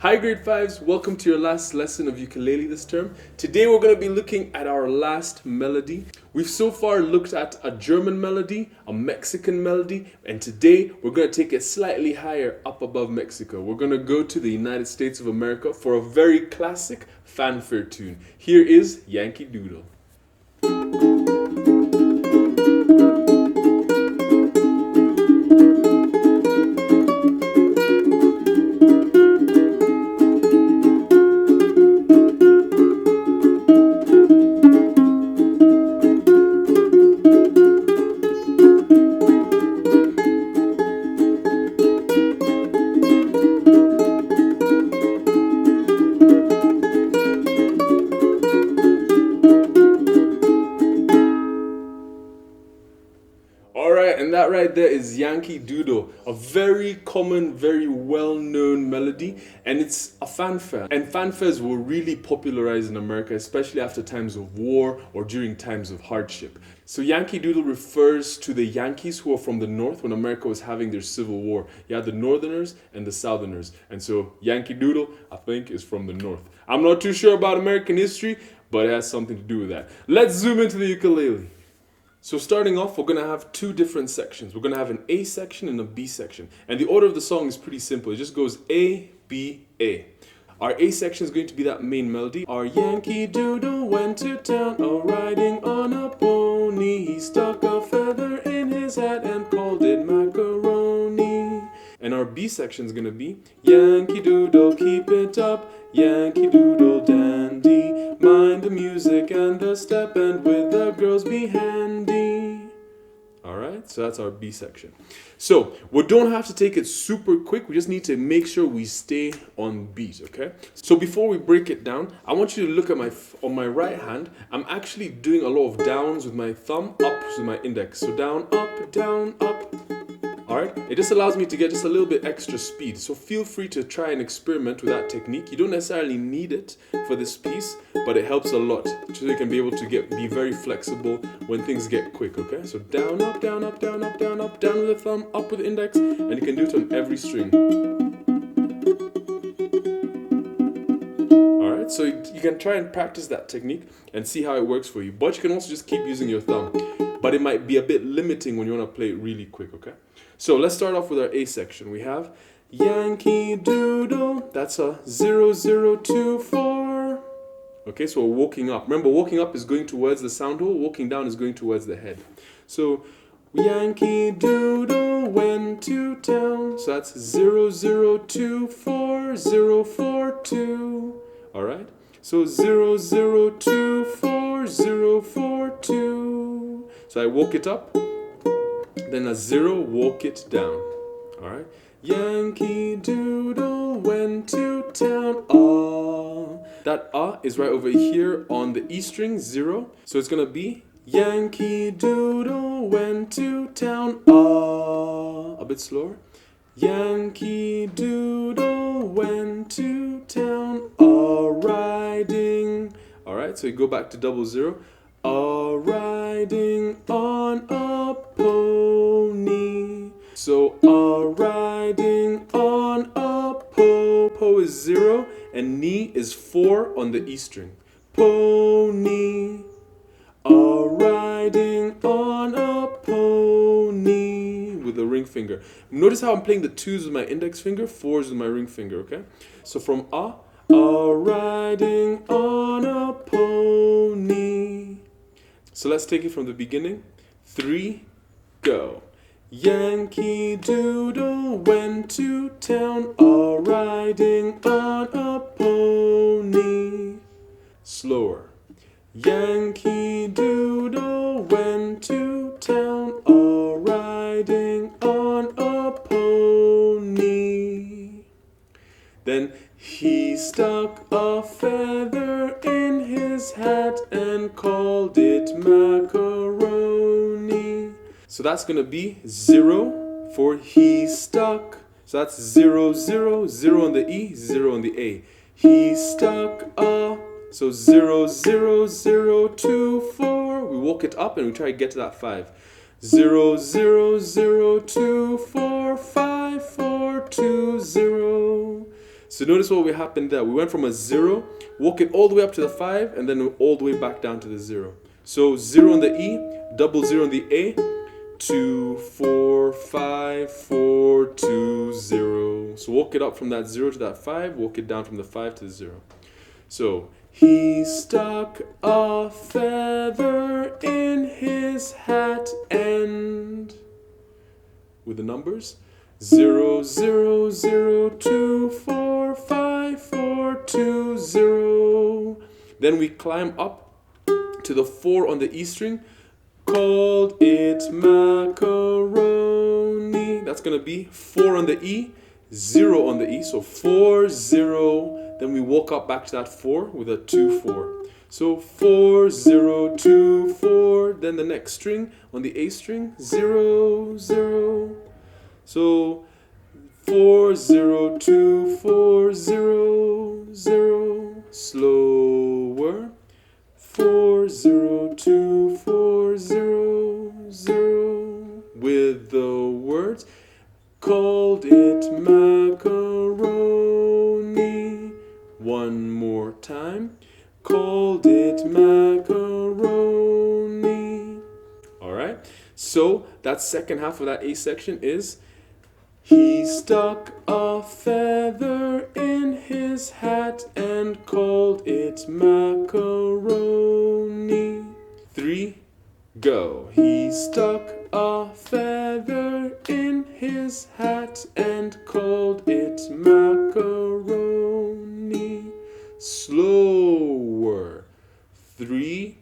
Hi grade 5s, welcome to your last lesson of ukulele this term. Today we're going to be looking at our last melody. We've so far looked at a German melody, a Mexican melody, and today we're going to take it slightly higher up above Mexico. We're going to go to the United States of America for a very classic fanfare tune. Here is Yankee Doodle. Alright, and that right there is Yankee Doodle, a very common, very well-known melody, and it's a fanfare. And fanfares were really popularized in America, especially after times of war or during times of hardship. So Yankee Doodle refers to the Yankees who are from the North when America was having their Civil War. You had the Northerners and the Southerners, and so Yankee Doodle, I think, is from the North. I'm not too sure about American history, but it has something to do with that. Let's zoom into the ukulele. So starting off, we're going to have two different sections. We're going to have an A section and a B section. And the order of the song is pretty simple. It just goes A, B, A. Our A section is going to be that main melody. Our Yankee Doodle went to town, riding on a pony. He stuck a feather in his hat and called it macaroni. And our B section is going to be Yankee Doodle, keep it up, Yankee Doodle dandy. Mind the music and the step, and with the girls be handy. Alright, so that's our B section. So, we don't have to take it super quick, we just need to make sure we stay on beat, okay? So before we break it down, I want you to look at on my right hand, I'm actually doing a lot of downs with my thumb, up with my index. So down, up. Alright, it just allows me to get just a little bit extra speed. So feel free to try and experiment with that technique. You don't necessarily need it for this piece, but it helps a lot. So you can be able to be very flexible when things get quick, okay? So down, up, down, up, down, up, down, up, down with the thumb, up with the index, and you can do it on every string. Alright, so you can try and practice that technique and see how it works for you. But you can also just keep using your thumb. But it might be a bit limiting when you want to play it really quick, okay? So let's start off with our A section. We have Yankee Doodle, that's a 0, 0, 2, 4. Okay, so we're walking up. Remember, walking up is going towards the sound hole, walking down is going towards the head. So Yankee Doodle went to town, so that's 0, 0, 2, 4, 0, 4, 2. Alright, so 0, 0, 2, 4, 0, 4, 2. So I walk it up, then a 0, walk it down. Alright. Yankee Doodle went to town. That is right over here on the E string, 0. So it's gonna be Yankee Doodle went to town. A bit slower. Yankee Doodle went to town, riding. Alright, so you go back to 0, 0. Riding on a pony. So riding on a po is 0 and ni is 4 on the E string. Pony. Riding on a pony with the ring finger. Notice how I'm playing the 2s with my index finger, 4s with my ring finger, okay? So from riding on a pony. So let's take it from the beginning. 3, go. Yankee Doodle went to town, riding on a pony. Slower. Yankee Doodle went to town, riding on a pony. Then he stuck a feather in his hat and called it macaroni. So that's going to be 0 for he stuck. So that's 0, 0, 0 on the E, 0 on the A. He stuck a, so 0, 0, 0, 2, 4. We walk it up and we try to get to that 5. 0, 0, 0, 2, 4, 5, 4, 2, 0. So notice what happened there. We went from a 0, walk it all the way up to the 5, and then all the way back down to the 0. So 0 on the E, double 0 on the A, 2, 4, 5, 4, 2, 0. So walk it up from that 0 to that 5, walk it down from the 5 to the 0. So, he stuck a feather in his hat and, with the numbers, 0, 0, 0, 2, 4, 5, 4, 2, 0. Then we climb up to the 4 on the E string, called it macaroni. That's going to be 4 on the E, 0 on the E, so 4, 0. Then we walk up back to that 4 with a 2, 4. So 4, 0, 2, 4. Then the next string on the A string, 0, 0. So 4, 0, 2, 4, 0, 0. Slower. 4, 0, 2, 4, 0, 0. With the words, called it macaroni. One more time, called it macaroni. Alright, so that second half of that A section is, he stuck a feather in his hat and called it macaroni. 3, go. He stuck a feather in his hat and called it macaroni. Slower. 3,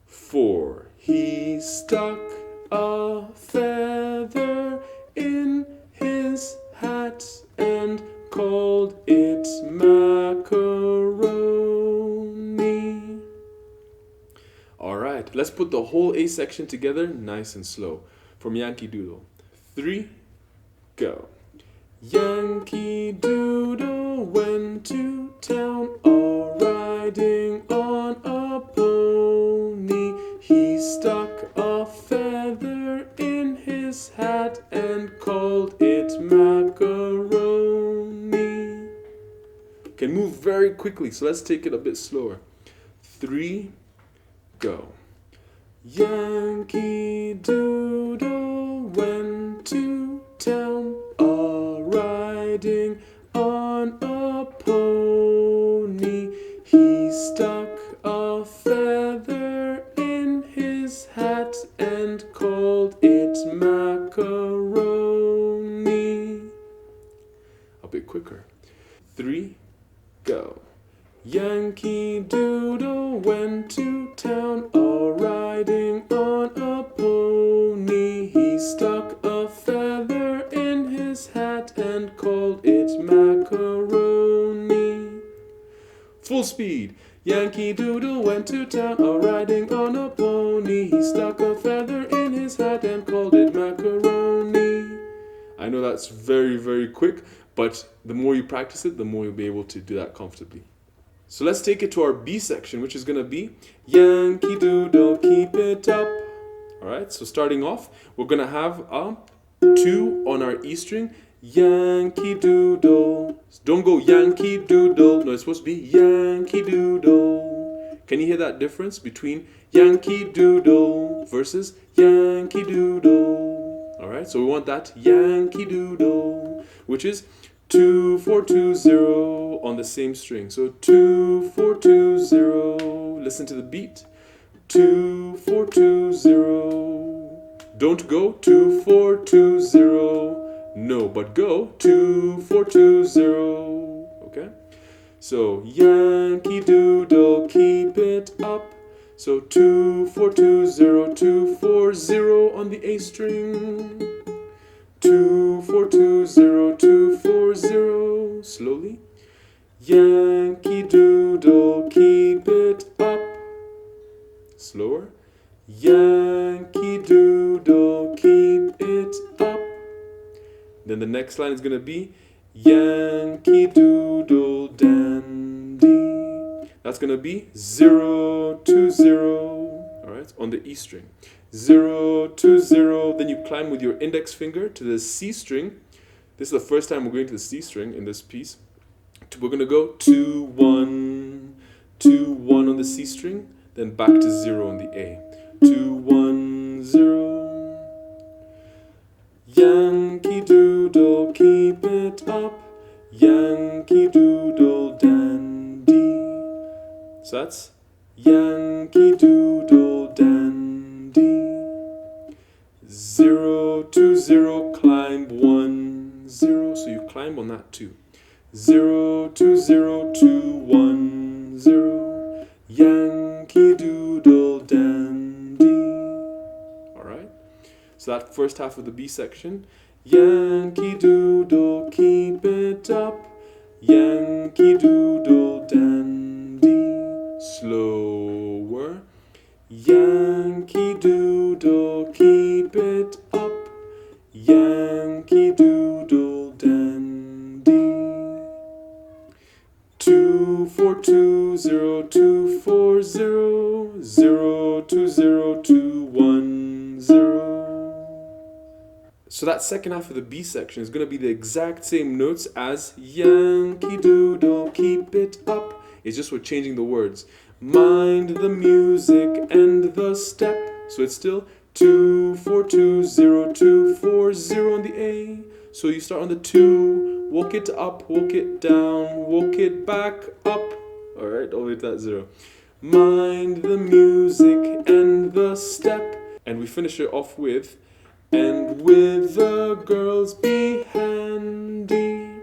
4. He stuck a feather in his hat and called it macaroni. Alright, let's put the whole A section together nice and slow. From Yankee Doodle. 3, go. Yankee Doodle went to town a-riding on a pony. He stuck a feather in his hat and called it macaroni. Can move very quickly, so let's take it a bit slower. 3, go. Yankee Doodle went to town a-riding on a pony. He stuck a feather in his hat and called it macaroni. A bit quicker. 3, go. Yankee Doodle went to town a-riding on a pony. He stuck a feather in his hat and called it macaroni. Full speed. Yankee Doodle went to town a-riding on a pony. He stuck a feather in his hat and called it macaroni. I know that's very, very quick, but the more you practice it, the more you'll be able to do that comfortably. So let's take it to our B section, which is going to be Yankee Doodle, keep it up. Alright, so starting off, we're going to have a 2 on our E string. Yankee Doodle. Don't go Yankee Doodle. No, it's supposed to be Yankee Doodle. Can you hear that difference between Yankee Doodle versus Yankee Doodle? Alright, so we want that Yankee Doodle, which is 2, 4, 2, 0 on the same string. So 2, 4, 2, 0. Listen to the beat. 2, 4, 2, 0. Don't go 2, 4, 2, 0. No, but go 2, 4, 2, 0. Okay? So Yankee Doodle, keep it up. So 2, 4, 2, 0, 2, 4, 0 on the A string. 2, 4, 2, 0, 2, 4, 0. Slowly. Yankee Doodle, keep it up. Slower. Yankee Doodle, keep it up. Then the next line is going to be Yankee Doodle dandy. That's going to be 0, 2, 0. Alright, on the E string. 0, 2, 0. Then you climb with your index finger to the C string. This is the first time we're going to the C string in this piece. We're gonna go 2 1 2 1 on the C string, then back to 0 on the A. 2 1 0. Yankee Doodle, keep it up. Yankee Doodle dandy. So that's Yankee Doodle dandy. 0 2 0, climb 1 0. So you climb on that 2. 0 2 0 2 1 0. Yankee Doodle dandy. Alright? So that first half of the B section. Yankee Doodle, keep it up. Yankee Doodle dandy. Slower. Yankee Doodle, keep it up. Yankee Doodle dandy. 2 4 2 0 2 4 0 0 2 0 2 1 0. So that second half of the B section is going to be the exact same notes as Yankee Doodle, keep it up. It's just we're changing the words. Mind the music and the step. So it's still 2 4 2 0 2 4 0 on the A. So you start on the 2, walk it up, walk it down, walk it back up. Alright, all the way to that 0. Mind the music and the step. And we finish it off with, and with the girls be handy.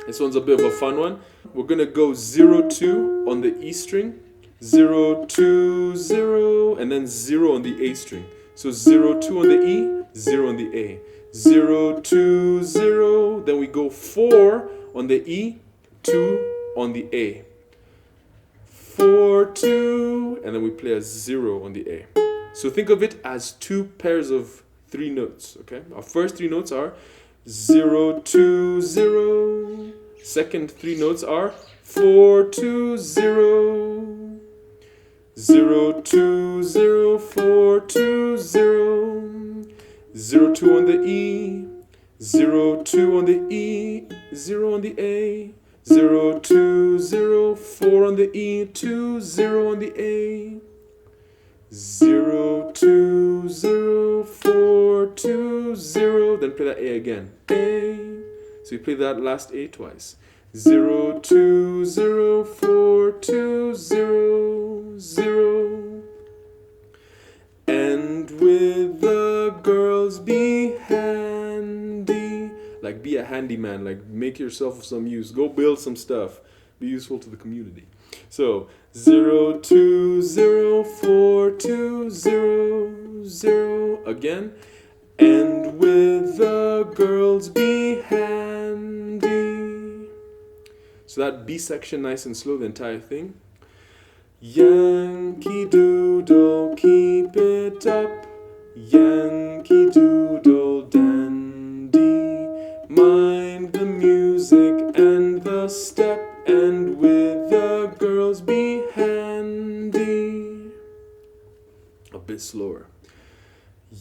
This one's a bit of a fun one. We're gonna go 0 2 on the E string, 0 2 0, and then 0 on the A string. So 0 2 on the E, 0 on the A. 0 2 0, then we go 4 on the E, 2 on the A. 4 2, and then we play a 0 on the A. So think of it as 2 pairs of 3 notes, okay? Our first 3 notes are 0 2 0. Second 3 notes are 4 2 0. 0 2 0 4 2 0. 0 2 on the E. 0 2 on the E. 0 on the A. 0 2 0 4 on the E. 2 0 on the A. 0 2 0 4 2 0. Then play that A again. A. So you play that last A twice. 0 2 0 4 2 0 0. And with the girls be handy. Like be a handyman. Like make yourself some use. Go build some stuff. Be useful to the community. So 0 2 0 4 2 0 0 again. And with the girls be handy. So that B section, nice and slow, the entire thing. Yankee Doodle, keep it up. Yankee Doodle dandy. Mind the music and the step, and with the girls be handy. A bit slower.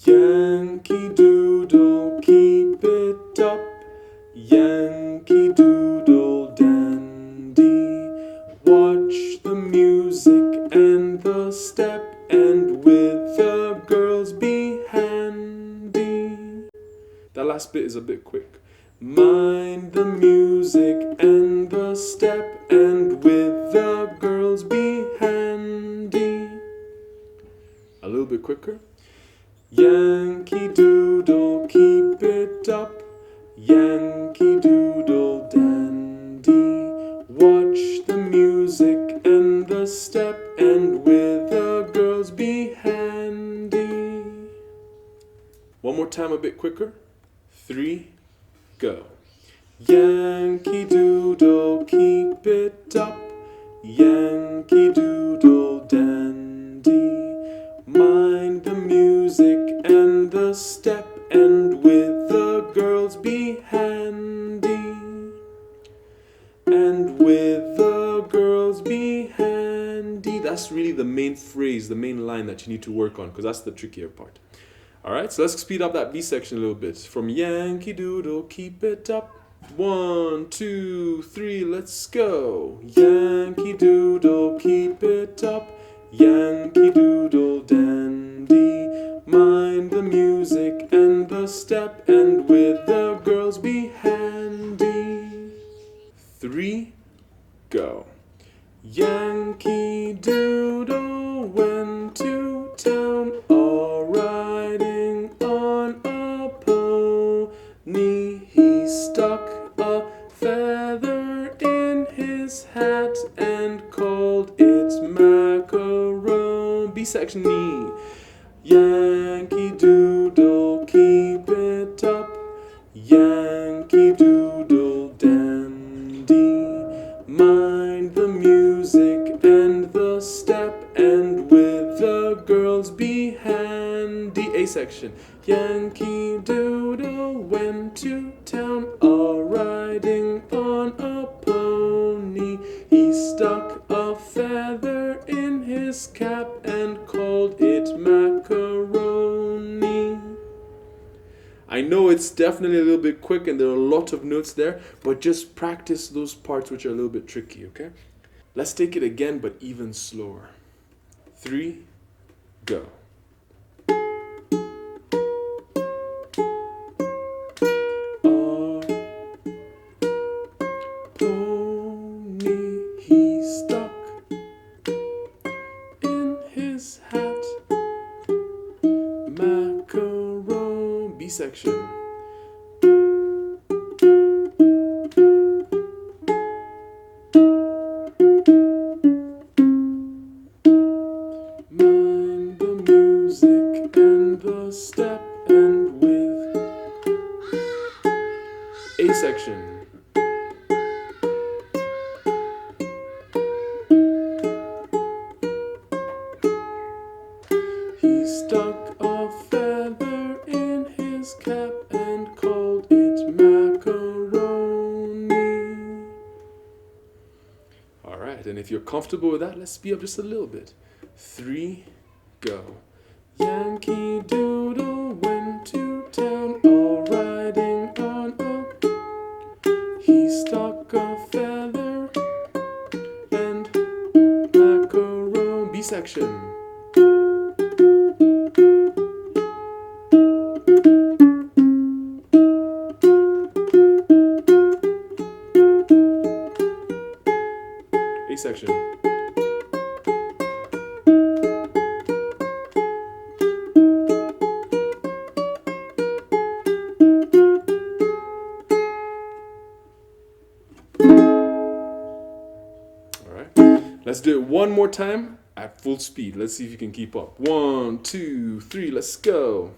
Yankee Doodle, keep it up. Yankee Doodle dandy. Watch the music and the step, and with the girls be handy. That last bit is a bit quick. Mind the music and the step, and with the girls be handy. A little bit quicker. Yankee Doodle, keep it up. Yankee Doodle dandy. Watch the music and the step, and with the girls be handy. One more time, a bit quicker. 3, go. Yankee Doodle, keep it up. Yankee Doodle dandy. Mind the music and the step, and with the girls be handy. And with the girls be handy. That's really the main phrase, the main line that you need to work on, because that's the trickier part. Alright, so let's speed up that B section a little bit. From Yankee Doodle, keep it up. 1, 2, 3, let's go. Yankee Doodle, keep it up. Yankee Doodle dandy. Mind the music and the step, and with the girls be handy. 3, go. Yankee Doodle went to town, all riding on a pony. He stuck a feather in his hat and called it macaron. B section E. Yankee Doodle, keep it up. Yankee Doodle dandy. Mind the music and the step, and with the girls be handy. A section. Yankee Doodle went to town, all riding on a pony. He stuck a feather in his cap and called it macaroni. I know it's definitely a little bit quick and there are a lot of notes there, but just practice those parts which are a little bit tricky, okay? Let's take it again, but even slower. 3, go. Pony he stuck in his hat, macaron. B section. Mind the music and the step, and with A section. He stuck a feather in his cap and called it macaroni. Alright, and if you're comfortable with that, let's speed up just a little bit. 3, go. Yankee Doodle went to town, all riding on a. He stuck a feather and macaron. B section. A section. Let's do it one more time at full speed. Let's see if you can keep up. 1, 2, 3, let's go.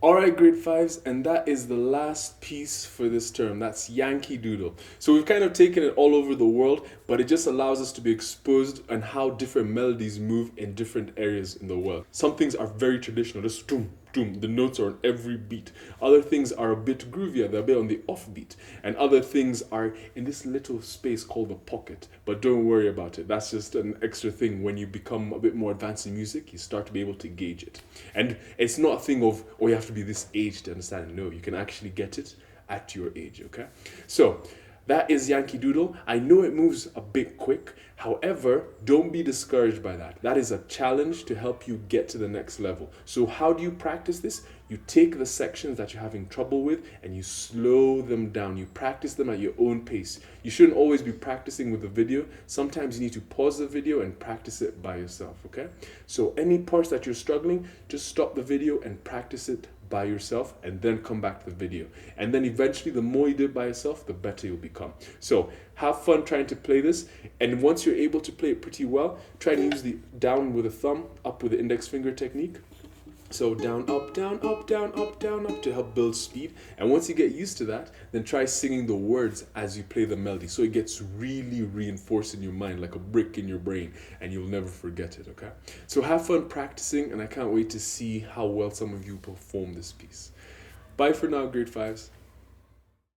Alright, grade 5s, and that is the last piece for this term. That's Yankee Doodle. So we've kind of taken it all over the world, but it just allows us to be exposed on how different melodies move in different areas in the world. Some things are very traditional, just doom, doom. The notes are on every beat. Other things are a bit groovier, they're a bit on the offbeat. And other things are in this little space called the pocket. But don't worry about it. That's just an extra thing. When you become a bit more advanced in music, you start to be able to gauge it. And it's not a thing of, oh, you have to be this age to understand it. No, you can actually get it at your age, okay? So that is Yankee Doodle. I know it moves a bit quick. However, don't be discouraged by that. That is a challenge to help you get to the next level. So how do you practice this? You take the sections that you're having trouble with and you slow them down. You practice them at your own pace. You shouldn't always be practicing with the video. Sometimes you need to pause the video and practice it by yourself, okay? So any parts that you're struggling, just stop the video and practice it by yourself and then come back to the video. And then eventually the more you do it by yourself, the better you'll become. So have fun trying to play this, and once you're able to play it pretty well, try and use the down with a thumb, up with the index finger technique. So down, up, down, up, down, up, down, up to help build speed. And once you get used to that, then try singing the words as you play the melody. So it gets really reinforced in your mind like a brick in your brain, and you'll never forget it, okay? So have fun practicing, and I can't wait to see how well some of you perform this piece. Bye for now, grade 5s.